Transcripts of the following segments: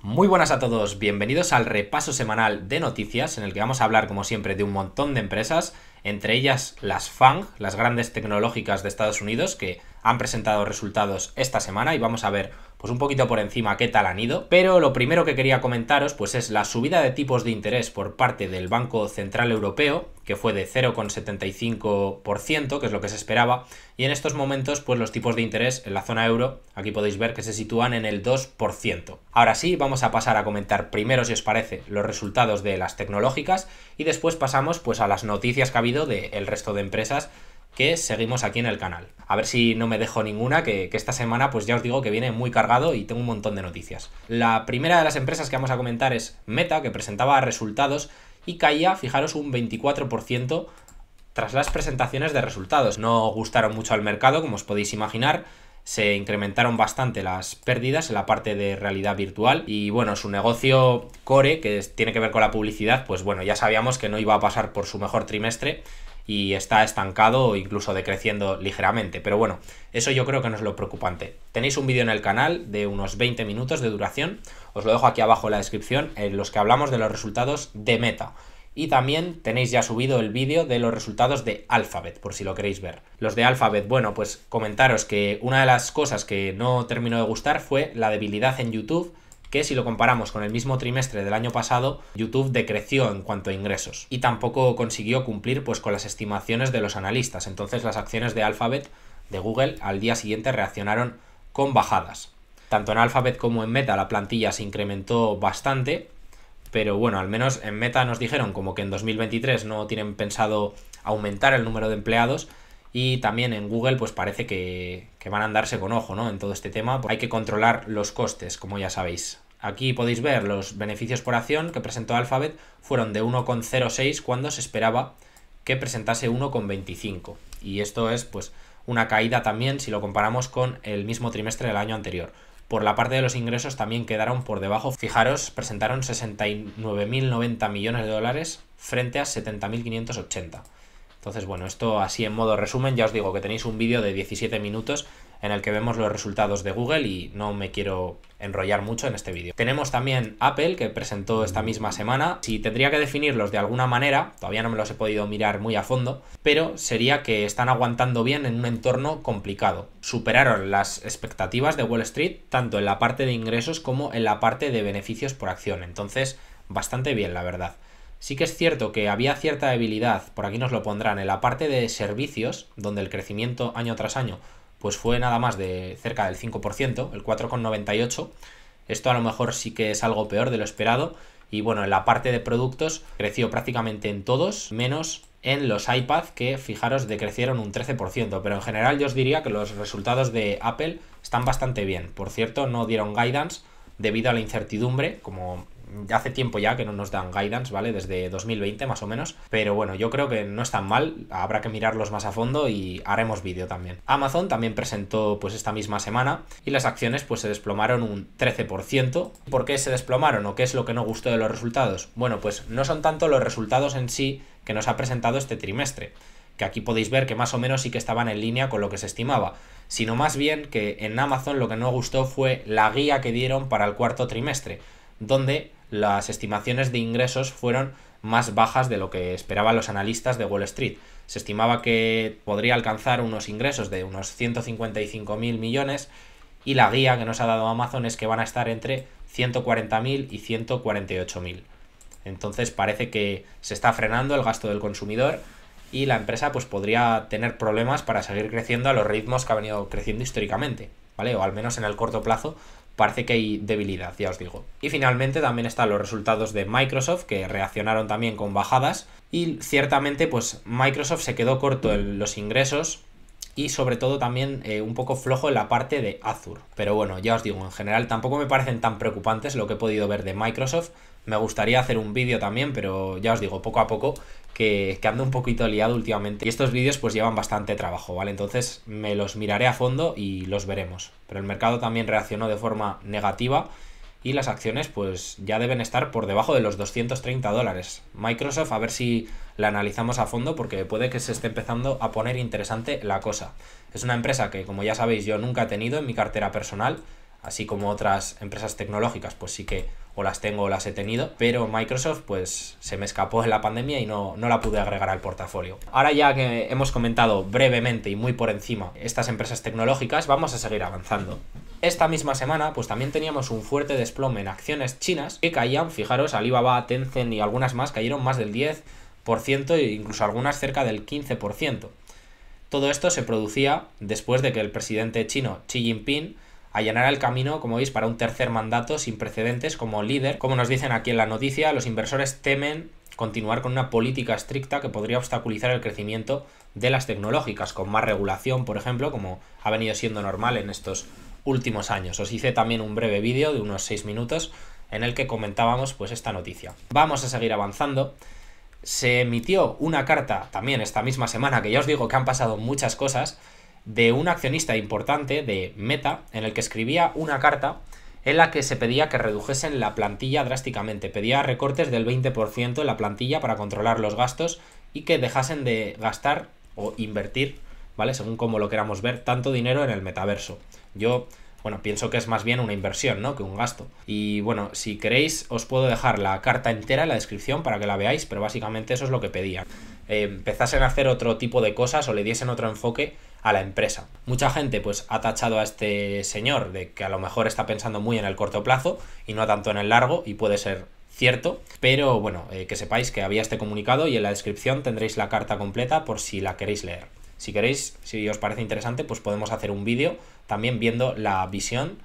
Muy buenas a todos, bienvenidos al repaso semanal de noticias en el que vamos a hablar como siempre de un montón de empresas, entre ellas las FANG, las grandes tecnológicas de Estados Unidos que han presentado resultados esta semana y vamos a ver pues un poquito por encima qué tal han ido. Pero lo primero que quería comentaros pues es la subida de tipos de interés por parte del Banco Central Europeo, que fue de 0,75%, que es lo que se esperaba, y en estos momentos pues los tipos de interés en la zona euro, aquí podéis ver que se sitúan en el 2%. Ahora sí, vamos a pasar a comentar primero, si os parece, los resultados de las tecnológicas y después pasamos pues a las noticias que ha habido del resto de empresas que seguimos aquí en el canal. A ver si no me dejo ninguna, que esta semana pues ya os digo que viene muy cargado y tengo un montón de noticias. La primera de las empresas que vamos a comentar es Meta, que presentaba resultados y caía, fijaros, un 24% tras las presentaciones de resultados. No gustaron mucho al mercado, como os podéis imaginar. Se incrementaron bastante las pérdidas en la parte de realidad virtual y bueno, su negocio core, que tiene que ver con la publicidad, pues bueno, ya sabíamos que no iba a pasar por su mejor trimestre y está estancado o incluso decreciendo ligeramente, pero bueno, eso yo creo que no es lo preocupante. Tenéis un vídeo en el canal de unos 20 minutos de duración, os lo dejo aquí abajo en la descripción, en los que hablamos de los resultados de Meta. Y también tenéis ya subido el vídeo de los resultados de Alphabet, por si lo queréis ver. Los de Alphabet, bueno, pues comentaros que una de las cosas que no terminó de gustar fue la debilidad en YouTube, que si lo comparamos con el mismo trimestre del año pasado, YouTube decreció en cuanto a ingresos y tampoco consiguió cumplir pues con las estimaciones de los analistas. Entonces las acciones de Alphabet, de Google, al día siguiente reaccionaron con bajadas. Tanto en Alphabet como en Meta la plantilla se incrementó bastante, pero bueno, al menos en Meta nos dijeron como que en 2023 no tienen pensado aumentar el número de empleados y también en Google pues parece que van a andarse con ojo, ¿no? En todo este tema hay que controlar los costes, como ya sabéis. Aquí podéis ver los beneficios por acción que presentó Alphabet fueron de 1,06 cuando se esperaba que presentase 1,25 y esto es pues una caída también si lo comparamos con el mismo trimestre del año anterior. Por la parte de los ingresos también quedaron por debajo. Fijaros, presentaron 69.090 millones de dólares frente a 70.580. Entonces, bueno, esto así en modo resumen. Ya os digo que tenéis un vídeo de 17 minutos en el que vemos los resultados de Google y no me quiero enrollar mucho en este vídeo. Tenemos también Apple, que presentó esta misma semana. Si tendría que definirlos de alguna manera, todavía no me los he podido mirar muy a fondo, pero sería que están aguantando bien en un entorno complicado. Superaron las expectativas de Wall Street, tanto en la parte de ingresos como en la parte de beneficios por acción. Entonces, bastante bien, la verdad. Sí que es cierto que había cierta debilidad, por aquí nos lo pondrán, en la parte de servicios, donde el crecimiento año tras año pues fue nada más de cerca del 5%, el 4,98%. Esto a lo mejor sí que es algo peor de lo esperado. Y bueno, en la parte de productos creció prácticamente en todos, menos en los iPad, que fijaros decrecieron un 13%. Pero en general yo os diría que los resultados de Apple están bastante bien. Por cierto, no dieron guidance debido a la incertidumbre, como hace tiempo ya que no nos dan guidance, ¿vale? Desde 2020 más o menos. Pero bueno, yo creo que no están mal, habrá que mirarlos más a fondo y haremos vídeo también. Amazon también presentó pues esta misma semana y las acciones pues se desplomaron un 13%. ¿Por qué se desplomaron o qué es lo que no gustó de los resultados? Bueno, pues no son tanto los resultados en sí que nos ha presentado este trimestre, que aquí podéis ver que más o menos sí que estaban en línea con lo que se estimaba, sino más bien que en Amazon lo que no gustó fue la guía que dieron para el cuarto trimestre, donde las estimaciones de ingresos fueron más bajas de lo que esperaban los analistas de Wall Street. Se estimaba que podría alcanzar unos ingresos de unos 155.000 millones y la guía que nos ha dado Amazon es que van a estar entre 140.000 y 148.000. Entonces parece que se está frenando el gasto del consumidor y la empresa pues podría tener problemas para seguir creciendo a los ritmos que ha venido creciendo históricamente, ¿vale? O al menos en el corto plazo parece que hay debilidad, ya os digo. Y finalmente también están los resultados de Microsoft, que reaccionaron también con bajadas y ciertamente pues Microsoft se quedó corto en los ingresos y sobre todo también un poco flojo en la parte de Azure. Pero bueno, ya os digo, en general tampoco me parecen tan preocupantes lo que he podido ver de Microsoft. Me gustaría hacer un vídeo también, pero ya os digo, poco a poco, que ando un poquito liado últimamente. Y estos vídeos pues llevan bastante trabajo, ¿vale? Entonces me los miraré a fondo y los veremos. Pero el mercado también reaccionó de forma negativa y las acciones pues ya deben estar por debajo de los 230 dólares. Microsoft, a ver si la analizamos a fondo porque puede que se esté empezando a poner interesante la cosa. Es una empresa que, como ya sabéis, yo nunca he tenido en mi cartera personal, así como otras empresas tecnológicas, pues sí que o las tengo o las he tenido, pero Microsoft pues se me escapó en la pandemia y no la pude agregar al portafolio. Ahora ya que hemos comentado brevemente y muy por encima estas empresas tecnológicas, vamos a seguir avanzando. Esta misma semana pues también teníamos un fuerte desplome en acciones chinas que caían, fijaros, Alibaba, Tencent y algunas más cayeron más del 10% e incluso algunas cerca del 15%. Todo esto se producía después de que el presidente chino Xi Jinping allanara el camino, como veis, para un tercer mandato sin precedentes como líder. Como nos dicen aquí en la noticia, los inversores temen continuar con una política estricta que podría obstaculizar el crecimiento de las tecnológicas, con más regulación, por ejemplo, como ha venido siendo normal en estos últimos años. Os hice también un breve vídeo de unos 6 minutos en el que comentábamos pues esta noticia. Vamos a seguir avanzando. Se emitió una carta también esta misma semana, que ya os digo que han pasado muchas cosas, de un accionista importante de Meta, en el que escribía una carta en la que se pedía que redujesen la plantilla drásticamente, pedía recortes del 20% en la plantilla para controlar los gastos y que dejasen de gastar o invertir, ¿vale? Según como lo queramos ver, tanto dinero en el metaverso. Yo, bueno, pienso que es más bien una inversión, ¿no?, que un gasto. Y bueno, si queréis os puedo dejar la carta entera en la descripción para que la veáis, pero básicamente eso es lo que pedían. Empezasen a hacer otro tipo de cosas o le diesen otro enfoque a la empresa. Mucha gente pues ha tachado a este señor de que a lo mejor está pensando muy en el corto plazo y no tanto en el largo, y puede ser cierto, pero bueno, que sepáis que había este comunicado y en la descripción tendréis la carta completa por si la queréis leer. Si queréis, si os parece interesante, pues podemos hacer un vídeo también viendo la visión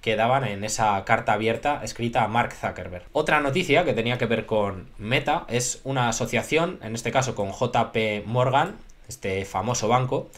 que daban en esa carta abierta escrita a Mark Zuckerberg. Otra noticia que tenía que ver con Meta es una asociación, en este caso con JP Morgan, este famoso banco,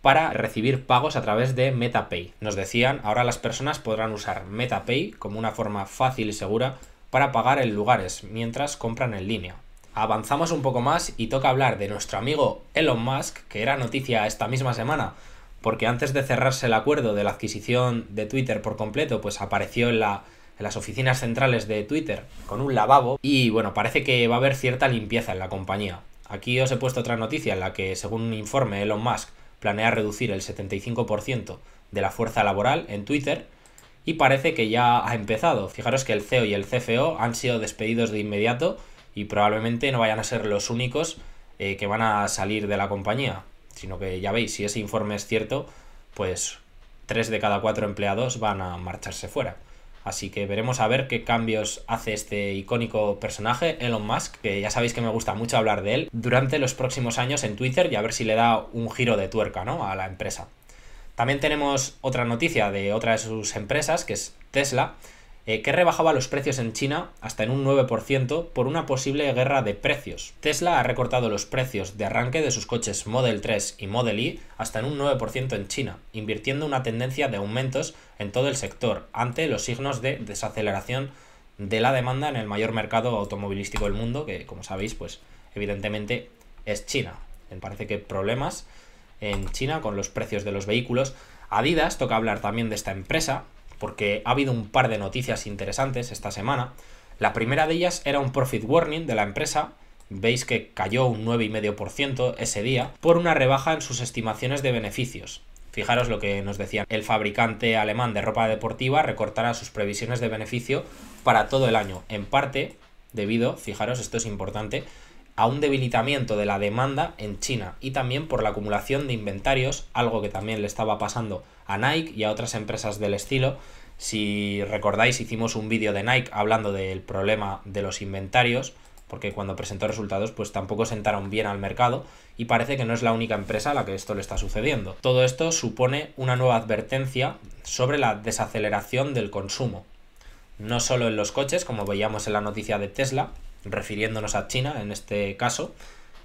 para recibir pagos a través de MetaPay. Nos decían, ahora las personas podrán usar MetaPay como una forma fácil y segura para pagar en lugares mientras compran en línea. Avanzamos un poco más y toca hablar de nuestro amigo Elon Musk, que era noticia esta misma semana, porque antes de cerrarse el acuerdo de la adquisición de Twitter por completo, pues apareció en las oficinas centrales de Twitter con un lavabo y bueno, parece que va a haber cierta limpieza en la compañía. Aquí os he puesto otra noticia en la que, según un informe, Elon Musk planea reducir el 75% de la fuerza laboral en Twitter y parece que ya ha empezado. Fijaros que el CEO y el CFO han sido despedidos de inmediato y probablemente no vayan a ser los únicos que van a salir de la compañía, sino que ya veis, si ese informe es cierto, pues 3 de cada 4 empleados van a marcharse fuera. Así que veremos a ver qué cambios hace este icónico personaje, Elon Musk, que ya sabéis que me gusta mucho hablar de él, durante los próximos años en Twitter y a ver si le da un giro de tuerca, ¿no?, a la empresa. También tenemos otra noticia de otra de sus empresas, que es Tesla, que rebajaba los precios en China hasta en un 9% por una posible guerra de precios. Tesla ha recortado los precios de arranque de sus coches Model 3 y Model Y hasta en un 9% en China, invirtiendo una tendencia de aumentos en todo el sector ante los signos de desaceleración de la demanda en el mayor mercado automovilístico del mundo, que como sabéis, pues evidentemente es China. Me parece que problemas en China con los precios de los vehículos. Adidas, toca hablar también de esta empresa, porque ha habido un par de noticias interesantes esta semana. La primera de ellas era un profit warning de la empresa. Veis que cayó un 9,5% ese día por una rebaja en sus estimaciones de beneficios. Fijaros lo que nos decían. El fabricante alemán de ropa deportiva recortará sus previsiones de beneficio para todo el año, en parte debido, fijaros, esto es importante, a un debilitamiento de la demanda en China y también por la acumulación de inventarios, algo que también le estaba pasando a Nike y a otras empresas del estilo. Si recordáis, hicimos un vídeo de Nike hablando del problema de los inventarios, porque cuando presentó resultados pues tampoco sentaron bien al mercado y parece que no es la única empresa a la que esto le está sucediendo. Todo esto supone una nueva advertencia sobre la desaceleración del consumo, no solo en los coches, como veíamos en la noticia de Tesla, refiriéndonos a China en este caso,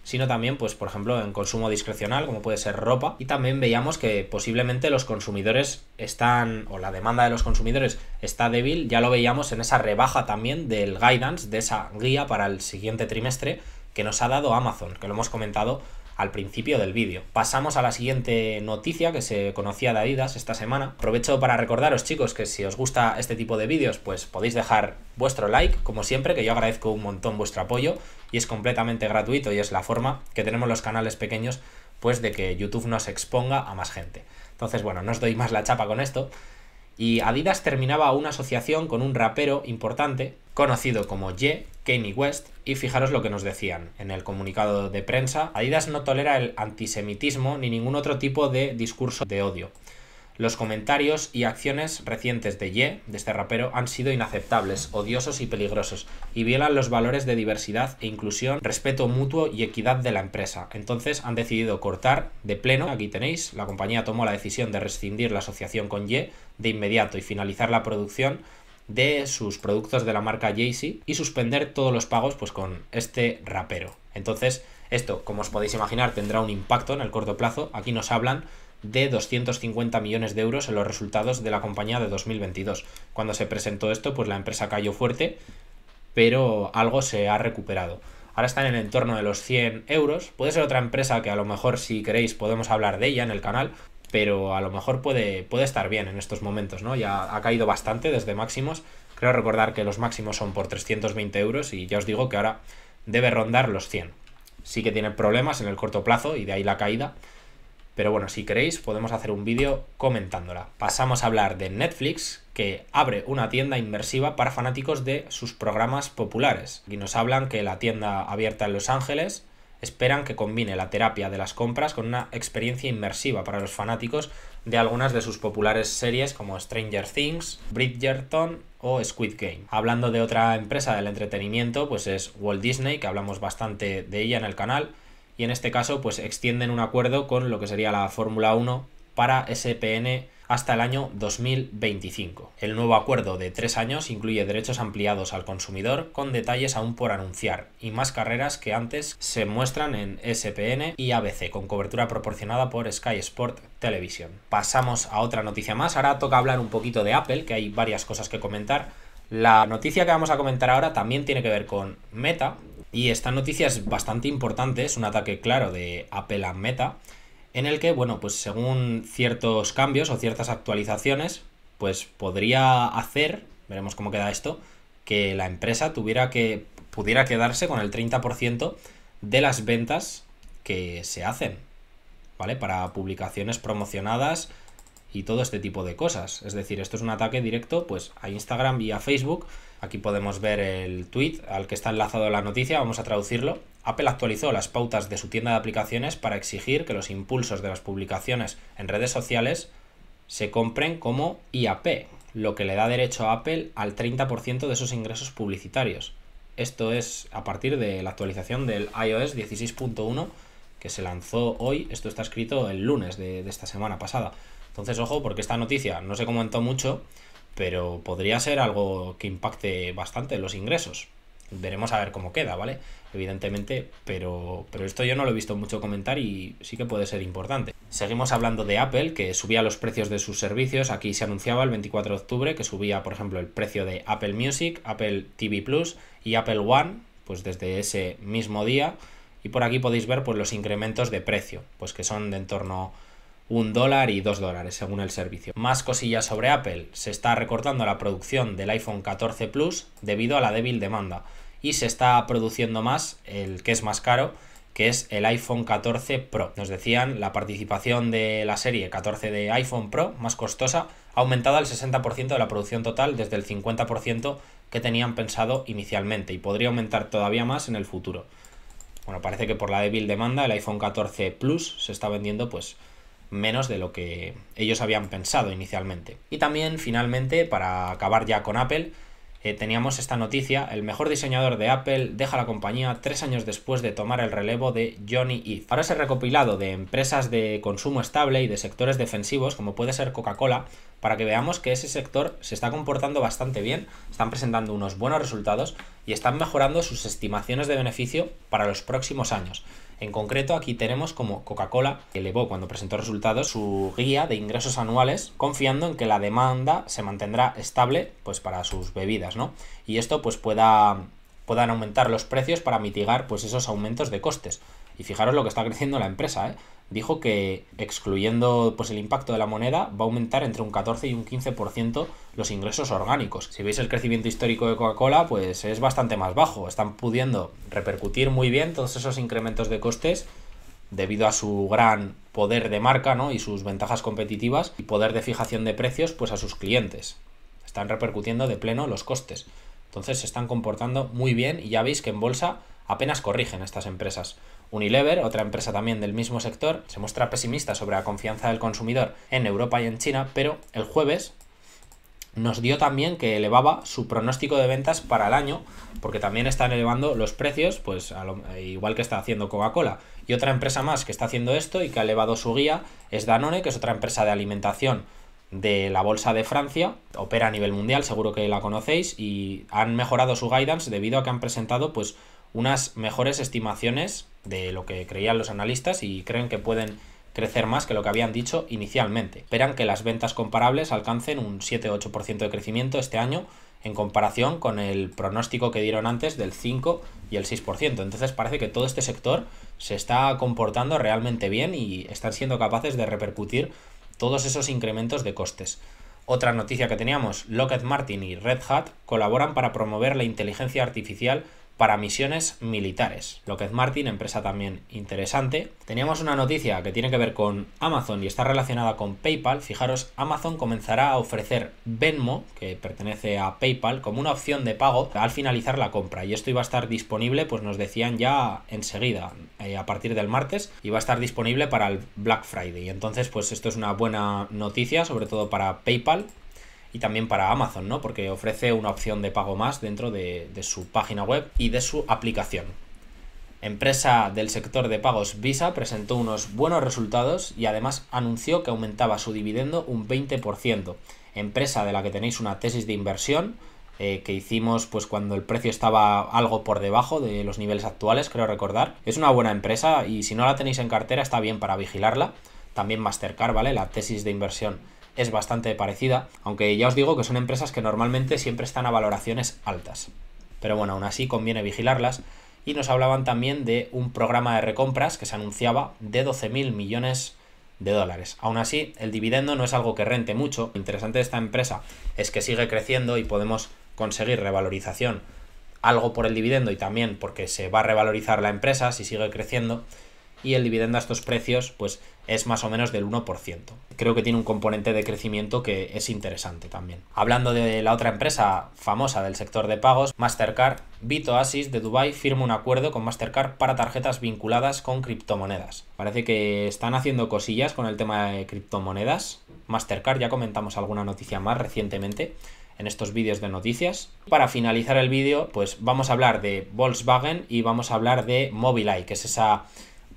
sino también, pues por ejemplo, en consumo discrecional, como puede ser ropa, y también veíamos que posiblemente los consumidores están, o la demanda de los consumidores está débil. Ya lo veíamos en esa rebaja también del guidance, de esa guía para el siguiente trimestre que nos ha dado Amazon, que lo hemos comentado al principio del vídeo. Pasamos a la siguiente noticia que se conocía de Adidas esta semana. Aprovecho para recordaros, chicos, que si os gusta este tipo de vídeos, pues podéis dejar vuestro like, como siempre, que yo agradezco un montón vuestro apoyo y es completamente gratuito y es la forma que tenemos los canales pequeños, pues de que YouTube nos exponga a más gente. Entonces, bueno, no os doy más la chapa con esto Y Adidas terminaba una asociación con un rapero importante, conocido como Ye, Kanye West, y fijaros lo que nos decían en el comunicado de prensa: Adidas no tolera el antisemitismo ni ningún otro tipo de discurso de odio. Los comentarios y acciones recientes de Ye, de este rapero, han sido inaceptables, odiosos y peligrosos, y violan los valores de diversidad e inclusión, respeto mutuo y equidad de la empresa. Entonces han decidido cortar de pleno. Aquí tenéis, la compañía tomó la decisión de rescindir la asociación con Ye de inmediato y finalizar la producción de sus productos de la marca Yeezy y suspender todos los pagos pues con este rapero. Entonces, esto, como os podéis imaginar, tendrá un impacto en el corto plazo. Aquí nos hablan de 250 millones de euros en los resultados de la compañía de 2022. Cuando se presentó esto, pues la empresa cayó fuerte, pero algo se ha recuperado. Ahora está en el entorno de los 100 euros. Puede ser otra empresa que a lo mejor, si queréis, podemos hablar de ella en el canal, pero a lo mejor puede estar bien en estos momentos, ¿no? Ya ha caído bastante desde máximos. Creo recordar que los máximos son por 320 euros y ya os digo que ahora debe rondar los 100. Sí que tiene problemas en el corto plazo y de ahí la caída. Pero bueno, si queréis podemos hacer un vídeo comentándola. Pasamos a hablar de Netflix, que abre una tienda inmersiva para fanáticos de sus programas populares. Aquí nos hablan que la tienda abierta en Los Ángeles esperan que combine la terapia de las compras con una experiencia inmersiva para los fanáticos de algunas de sus populares series como Stranger Things, Bridgerton o Squid Game. Hablando de otra empresa del entretenimiento, pues es Walt Disney, que hablamos bastante de ella en el canal. Y en este caso pues extienden un acuerdo con lo que sería la Fórmula 1 para SPN hasta el año 2025. El nuevo acuerdo de 3 años incluye derechos ampliados al consumidor, con detalles aún por anunciar, y más carreras que antes se muestran en SPN y ABC, con cobertura proporcionada por Sky Sport Television. Pasamos a otra noticia más. Ahora toca hablar un poquito de Apple, que hay varias cosas que comentar. La noticia que vamos a comentar ahora también tiene que ver con Meta. Y esta noticia es bastante importante, es un ataque claro de Apple a Meta, en el que, bueno, pues según ciertos cambios o ciertas actualizaciones, pues podría hacer, veremos cómo queda esto, que la empresa pudiera quedarse con el 30% de las ventas que se hacen, ¿vale? Para publicaciones promocionadas y todo este tipo de cosas. Es decir, esto es un ataque directo pues a Instagram y a Facebook. Aquí podemos ver el tweet al que está enlazado la noticia, vamos a traducirlo. Apple actualizó las pautas de su tienda de aplicaciones para exigir que los impulsos de las publicaciones en redes sociales se compren como IAP, lo que le da derecho a Apple al 30% de esos ingresos publicitarios. Esto es a partir de la actualización del iOS 16.1 que se lanzó hoy. Esto está escrito el lunes de esta semana pasada. Entonces, ojo, porque esta noticia no se comentó mucho, pero podría ser algo que impacte bastante los ingresos. Veremos a ver cómo queda, ¿vale? Evidentemente, pero esto yo no lo he visto mucho comentar y sí que puede ser importante. Seguimos hablando de Apple, que subía los precios de sus servicios. Aquí se anunciaba el 24 de octubre que subía, por ejemplo, el precio de Apple Music, Apple TV Plus y Apple One, pues desde ese mismo día. Y por aquí podéis ver pues los incrementos de precio, pues que son de en torno $1 y $2 según el servicio. Más cosillas sobre Apple. Se está recortando la producción del iPhone 14 Plus debido a la débil demanda y se está produciendo más el que es más caro, que es el iPhone 14 Pro. Nos decían, la participación de la serie 14 de iPhone Pro, más costosa, ha aumentado al 60% de la producción total desde el 50% que tenían pensado inicialmente y podría aumentar todavía más en el futuro. Bueno, parece que por la débil demanda el iPhone 14 Plus se está vendiendo pues menos de lo que ellos habían pensado inicialmente. Y también, finalmente, para acabar ya con Apple, teníamos esta noticia: el mejor diseñador de Apple deja la compañía 3 años después de tomar el relevo de Johnny Ive. Ahora ese recopilado de empresas de consumo estable y de sectores defensivos, como puede ser Coca-Cola, para que veamos que ese sector se está comportando bastante bien, están presentando unos buenos resultados y están mejorando sus estimaciones de beneficio para los próximos años. En concreto, aquí tenemos como Coca-Cola elevó cuando presentó resultados su guía de ingresos anuales, confiando en que la demanda se mantendrá estable pues para sus bebidas, ¿no? Y esto pues puedan aumentar los precios para mitigar pues esos aumentos de costes. Y fijaros lo que está creciendo la empresa, ¿eh? Dijo que, excluyendo pues el impacto de la moneda, va a aumentar entre un 14 y un 15% los ingresos orgánicos. Si veis el crecimiento histórico de Coca-Cola, pues es bastante más bajo. Están pudiendo repercutir muy bien todos esos incrementos de costes debido a su gran poder de marca, ¿no? Y sus ventajas competitivas y poder de fijación de precios pues a sus clientes. Están repercutiendo de pleno los costes. Entonces se están comportando muy bien y ya veis que en bolsa apenas corrigen estas empresas. Unilever, otra empresa también del mismo sector, se muestra pesimista sobre la confianza del consumidor en Europa y en China, pero el jueves nos dio también que elevaba su pronóstico de ventas para el año, porque también están elevando los precios, pues igual que está haciendo Coca-Cola. Y otra empresa más que está haciendo esto y que ha elevado su guía es Danone, que es otra empresa de alimentación de la bolsa de Francia, opera a nivel mundial, seguro que la conocéis, y han mejorado su guidance debido a que han presentado pues unas mejores estimaciones de lo que creían los analistas y creen que pueden crecer más que lo que habían dicho inicialmente. Esperan que las ventas comparables alcancen un 7-8% de crecimiento este año en comparación con el pronóstico que dieron antes del 5 y el 6%. Entonces parece que todo este sector se está comportando realmente bien y están siendo capaces de repercutir todos esos incrementos de costes. Otra noticia que teníamos, Lockheed Martin y Red Hat colaboran para promover la inteligencia artificial para misiones militares. Lockheed Martin, empresa también interesante. Teníamos una noticia que tiene que ver con Amazon y está relacionada con PayPal. Fijaros, Amazon comenzará a ofrecer Venmo, que pertenece a PayPal, como una opción de pago al finalizar la compra. Y esto iba a estar disponible, pues nos decían ya enseguida, a partir del martes, y va a estar disponible para el Black Friday. Entonces, pues esto es una buena noticia, sobre todo para PayPal. Y también para Amazon, ¿no? Porque ofrece una opción de pago más dentro de su página web y de su aplicación. Empresa del sector de pagos Visa presentó unos buenos resultados y además anunció que aumentaba su dividendo un 20%. Empresa de la que tenéis una tesis de inversión que hicimos pues cuando el precio estaba algo por debajo de los niveles actuales, creo recordar. Es una buena empresa y si no la tenéis en cartera está bien para vigilarla. También Mastercard, ¿vale? La tesis de inversión es bastante parecida, aunque ya os digo que son empresas que normalmente siempre están a valoraciones altas. Pero bueno, aún así conviene vigilarlas. Y nos hablaban también de un programa de recompras que se anunciaba de 12.000 millones de dólares. Aún así, el dividendo no es algo que rente mucho. Lo interesante de esta empresa es que sigue creciendo y podemos conseguir revalorización algo por el dividendo y también porque se va a revalorizar la empresa si sigue creciendo. Y el dividendo a estos precios pues es más o menos del 1%. Creo que tiene un componente de crecimiento que es interesante también. Hablando de la otra empresa famosa del sector de pagos, Mastercard, BitOasis de Dubái firma un acuerdo con Mastercard para tarjetas vinculadas con criptomonedas. Parece que están haciendo cosillas con el tema de criptomonedas. Mastercard, ya comentamos alguna noticia más recientemente en estos vídeos de noticias. Para finalizar el vídeo, pues vamos a hablar de Volkswagen y vamos a hablar de Mobileye, que es esa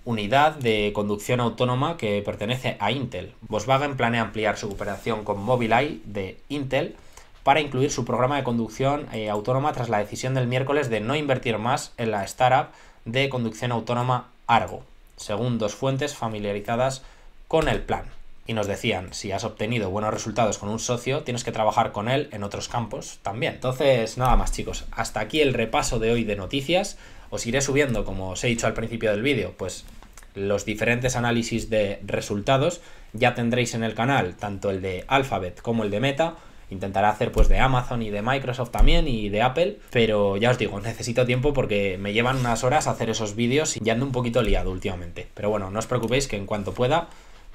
unidad de conducción autónoma que pertenece a Intel. Volkswagen planea ampliar su cooperación con Mobileye de Intel para incluir su programa de conducción autónoma tras la decisión del miércoles de no invertir más en la startup de conducción autónoma Argo, según dos fuentes familiarizadas con el plan. Y nos decían, si has obtenido buenos resultados con un socio, tienes que trabajar con él en otros campos también. Entonces, nada más chicos, hasta aquí el repaso de hoy de noticias. Os iré subiendo, como os he dicho al principio del vídeo, pues los diferentes análisis de resultados. Ya tendréis en el canal tanto el de Alphabet como el de Meta. Intentaré hacer pues de Amazon y de Microsoft también y de Apple, pero ya os digo, necesito tiempo porque me llevan unas horas hacer esos vídeos y ya ando un poquito liado últimamente. Pero bueno, no os preocupéis que en cuanto pueda,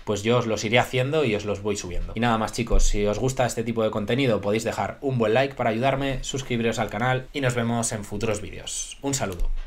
pues yo os los iré haciendo y os los voy subiendo. Y nada más chicos, si os gusta este tipo de contenido podéis dejar un buen like para ayudarme, suscribiros al canal y nos vemos en futuros vídeos. Un saludo.